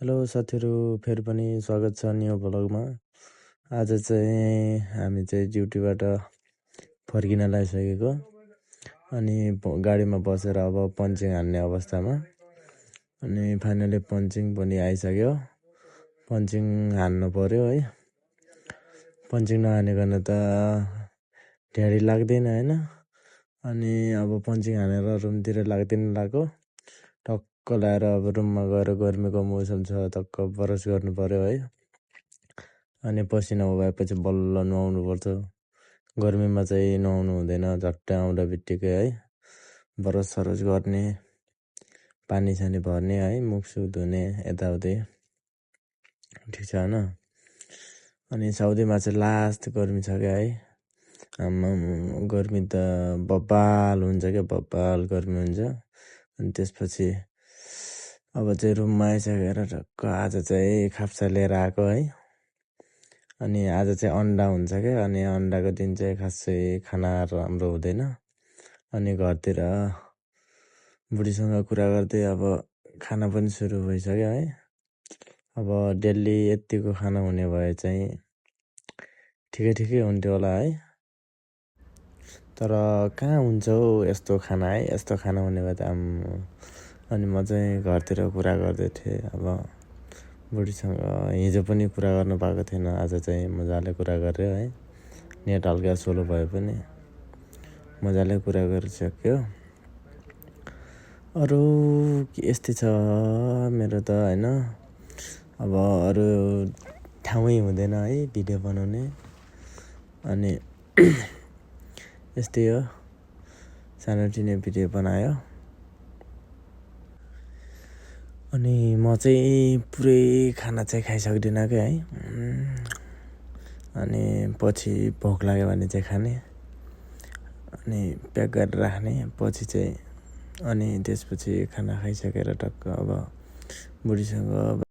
Hello साथीहरू, फेरि पनि स्वागत छ न्यू भ्लगमा। आज चाहिँ हामी चाहिँ ड्युटीबाट फर्किन लागिसकेको अनि गाडीमा बसेर अब पन्चिङ हान्ने अवस्थामा। अनि फाइनली पन्चिङ पनि आइसक्यो। पन्चिङ हान्नु पर्यो है। पन्चिङ नहानिकन त ढ्याडी लाग्दैन होइन। अनि अब पन्चिङ हानेर रुमतिर लाग्दैन लाग्यो। टक्क लाएर अब रुममा गएर गर्मीको मौसम छ, टक्क ब्रस गर्नु पर्यो है। अनि पसिना भएपछि बल्ल नुहाउनु पर्छ। गर्मीमा चाहिँ नुहाउनु हुँदैन, झट्टै आउँदा बित्तिकै है ब्रस सरस गर्ने, पानी सानी भर्ने है, मुख सुख धुने यताउति, ठिक छ होइन। अनि साउदीमा चाहिँ लास्ट गर्मी छ क्या है। गर्मी त बब्बाल हुन्छ क्या, बब्बाल गर्मी हुन्छ। अनि त्यसपछि अब चाहिँ रुममा आइसकेर टक्क आज चाहिँ खाप्सा लिएर आएको है। अनि आज चाहिँ अन्डा हुन्छ क्या। अनि अन्डाको दिन चाहिँ खासै खाना राम्रो हुँदैन। अनि घरतिर बुढीसँग कुरा गर्दै अब खाना पनि सुरु भइसक्यो है। अब डेली यत्तिको खाना हुने भए चाहिँ ठिकै हुन्थ्यो होला है। तर कहाँ हुन्छ हौ यस्तो खाना है, यस्तो खाना हुने भए त अनि म चाहिँ घरतिर कुरा गर्दै थिएँ। अब बुढीसँग हिजो पनि कुरा गर्नु पाएको थिएन, आज चाहिँ मजाले कुरा गरेँ है। नेट हल्का सोलो भए पनि मजाले कुरा गरिसक्यो। अरू यस्तै छ मेरो त होइन। अब अरू ठाउँै हुँदैन है भिडियो बनाउने। अनि यस्तै हो, सानोतिनो भिडियो बनायो। अनि म चाहिँ पुरै खाना चाहिँ खाइसक्दिनँ क्या है। अनि पछि भोक लाग्यो भने चाहिँ खाने, अनि प्याक गरेर राख्ने पछि चाहिँ। अनि त्यसपछि खाना खाइसकेर टक्क अब बुढीसँग